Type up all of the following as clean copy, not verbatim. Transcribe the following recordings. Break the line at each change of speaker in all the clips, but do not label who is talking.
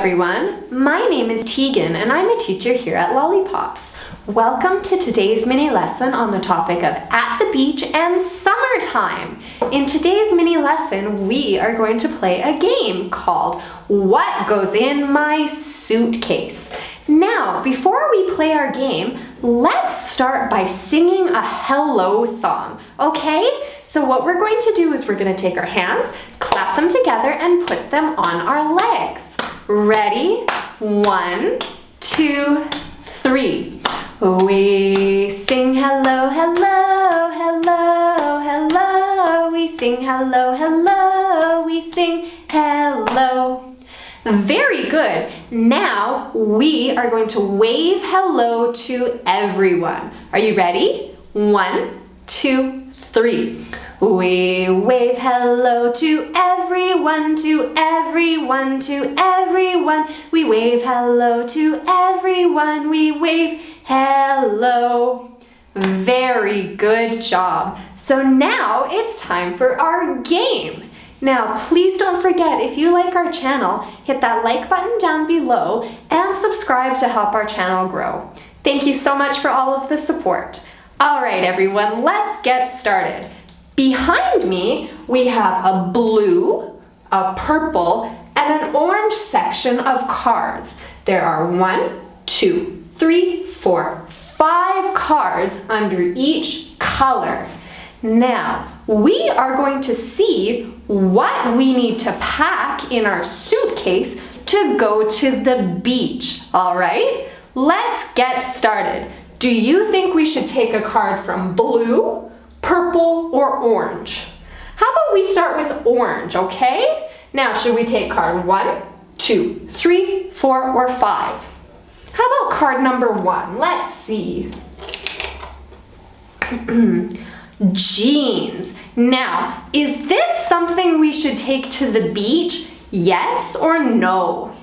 everyone, my name is Tiegan and I'm a teacher here at LolliPops. Welcome to today's mini lesson on the topic of at the beach and summertime. In today's mini lesson, we are going to play a game called What Goes in My Suitcase? Now, before we play our game, let's start by singing a hello song, okay? So what we're going to do is we're going to take our hands, clap them together, and put them on our legs. Ready? 1, 2, 3. We sing hello, hello, hello, hello. We sing hello, hello. We sing hello. Very good. Now we are going to wave hello to everyone. Are you ready? 1, 2, 3. We wave hello to everyone, to everyone, to everyone. We wave hello to everyone. We wave hello. Very good job. So now it's time for our game. Now, please don't forget, if you like our channel, hit that like button down below and subscribe to help our channel grow. Thank you so much for all of the support. All right, everyone, let's get started. Behind me, we have a blue, a purple, and an orange section of cards. There are 1, 2, 3, 4, 5 cards under each color. Now, we are going to see what we need to pack in our suitcase to go to the beach, all right? Let's get started. Do you think we should take a card from blue, purple, or orange? How about we start with orange, okay? Now, should we take card 1, 2, 3, 4, or 5? How about card number 1? Let's see. Jeans. Now, is this something we should take to the beach? Yes or no?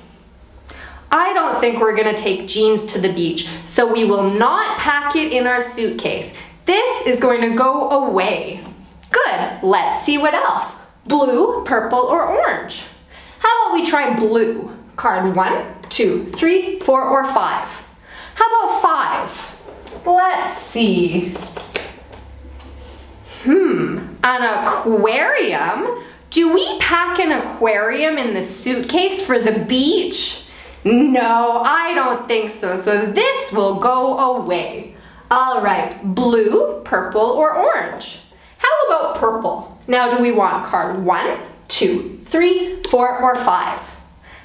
I don't think we're gonna take jeans to the beach, so we will not pack it in our suitcase. This is going to go away. Good, let's see what else. Blue, purple, or orange? How about we try blue? Card 1, 2, 3, 4, or 5? How about 5? Let's see. An aquarium? Do we pack an aquarium in the suitcase for the beach? No, I don't think so, so this will go away. All right, blue, purple, or orange? How about purple? Now, do we want card 1, 2, 3, 4, or 5?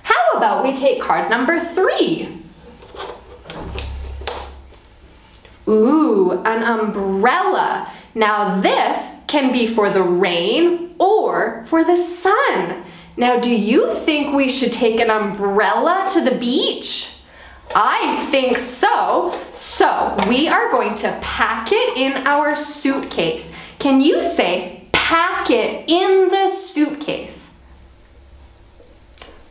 How about we take card number 3? Ooh, an umbrella. Now this can be for the rain or for the sun. Now, do you think we should take an umbrella to the beach? I think so. So we are going to pack it in our suitcase. Can you say, pack it in the suitcase?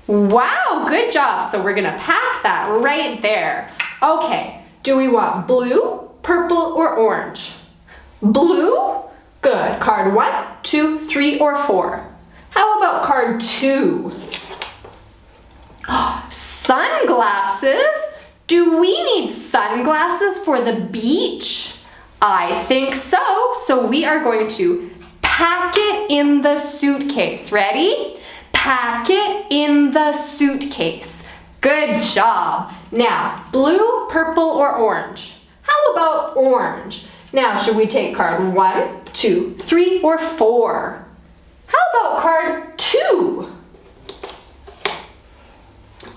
Wow, good job. So we're gonna pack that right there. Okay, do we want blue, purple, or orange? Blue? Good. Card 1, 2, 3, or 4? How about card 2? Sunglasses? Do we need sunglasses for the beach? I think so. So we are going to pack it in the suitcase. Ready? Pack it in the suitcase. Good job. Now, blue, purple, or orange? How about orange? Now, should we take card 1, 2, 3, or 4? How about card 2?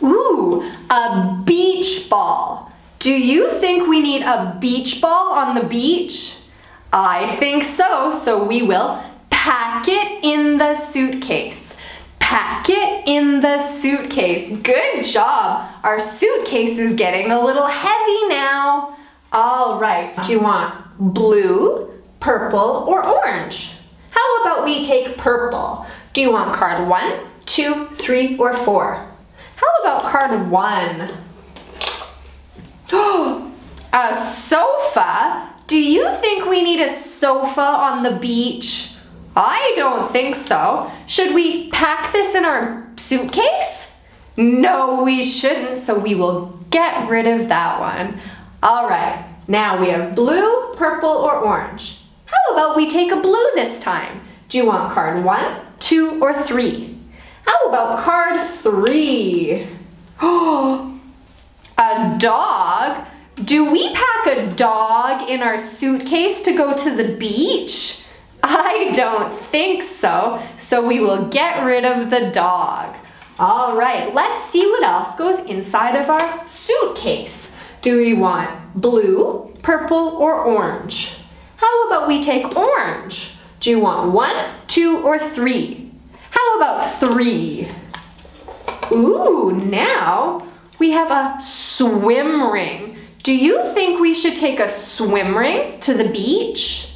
Ooh, a beach ball. Do you think we need a beach ball on the beach? I think so, so we will pack it in the suitcase. Pack it in the suitcase. Good job. Our suitcase is getting a little heavy now. All right, do you want blue, purple, or orange? How about we take purple? Do you want card 1, 2, 3, or 4? How about card 1? A sofa? Do you think we need a sofa on the beach? I don't think so. Should we pack this in our suitcase? No, we shouldn't, so we will get rid of that one. All right, now we have blue, purple, or orange. How about we take a blue this time? Do you want card 1, 2, or 3? How about card 3? Oh, a dog? Do we pack a dog in our suitcase to go to the beach? I don't think so, so we will get rid of the dog. All right, let's see what else goes inside of our suitcase. Do we want blue, purple, or orange? How about we take orange? Do you want 1, 2, or 3? How about 3? Ooh, now we have a swim ring. Do you think we should take a swim ring to the beach?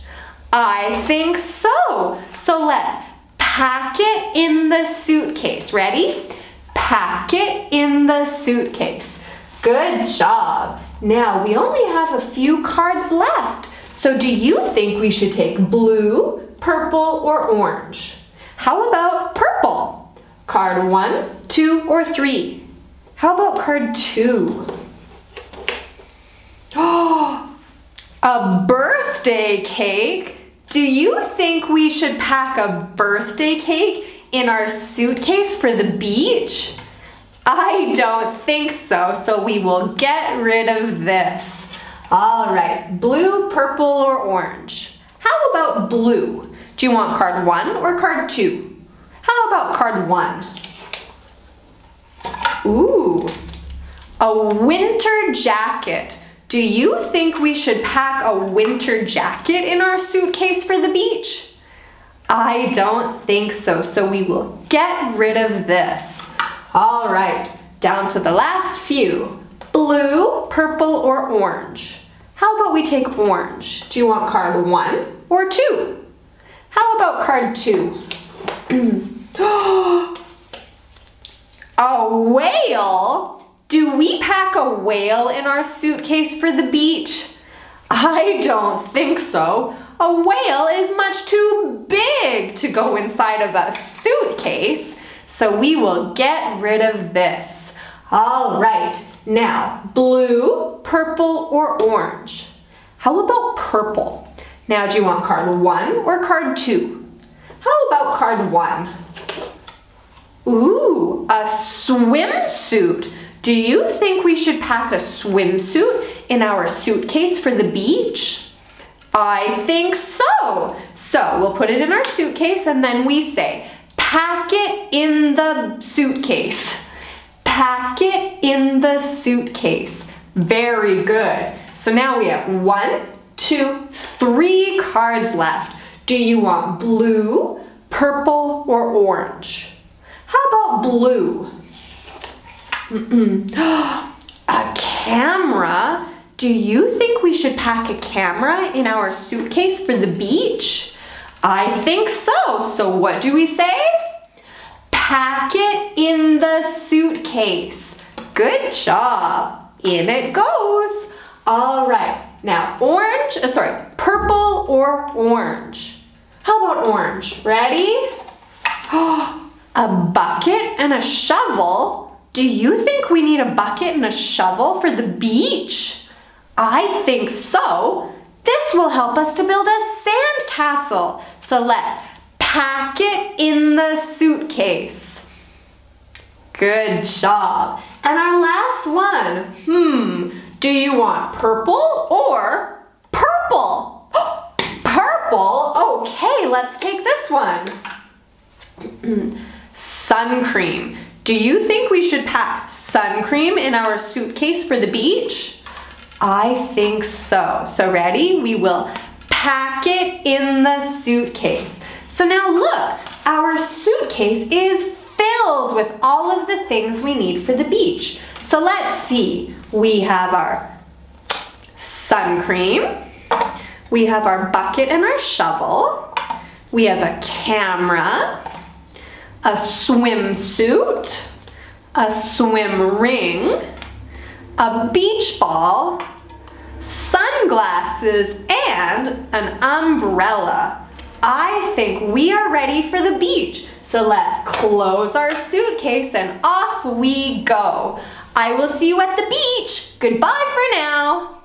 I think so. So let's pack it in the suitcase. Ready? Pack it in the suitcase. Good job. Now we only have a few cards left. So do you think we should take blue, purple, or orange? How about purple? Card 1, 2, or 3? How about card 2? Oh, a birthday cake? Do you think we should pack a birthday cake in our suitcase for the beach? I don't think so, so we will get rid of this. All right, blue, purple, or orange? How about blue? Do you want card 1 or card 2? How about card 1? Ooh, a winter jacket. Do you think we should pack a winter jacket in our suitcase for the beach? I don't think so, so we will get rid of this. All right, down to the last few. Blue, purple, or orange? How about we take orange? Do you want card 1 or 2? How about card 2? A whale? Do we pack a whale in our suitcase for the beach? I don't think so. A whale is much too big to go inside of a suitcase, so we will get rid of this. All right, now blue, purple, or orange? How about purple? Now do you want card 1 or card 2? How about card 1? Ooh, a swimsuit. Do you think we should pack a swimsuit in our suitcase for the beach? I think so. So we'll put it in our suitcase and then we say, pack it in the suitcase. Pack it in the suitcase. Very good. So now we have 1, 2, 3 cards left. Do you want blue, purple, or orange? How about blue? A camera? Do you think we should pack a camera in our suitcase for the beach? I think so. So what do we say? Pack it in the suitcase. Good job. In it goes. All right. Now purple or orange? How about orange? Ready? A bucket and a shovel? Do you think we need a bucket and a shovel for the beach? I think so. This will help us to build a sand castle. So let's pack it in the suitcase. Good job. And our last one. Do you want purple or purple? Purple? Okay, let's take this one. Sun cream. Do you think we should pack sun cream in our suitcase for the beach? I think so. So ready? We will pack it in the suitcase. So now look, our suitcase is filled with all of the things we need for the beach. So let's see. We have our sun cream. We have our bucket and our shovel. We have a camera, a swimsuit, a swim ring, a beach ball, sunglasses, and an umbrella. I think we are ready for the beach. So let's close our suitcase and off we go. I will see you at the beach. Goodbye for now.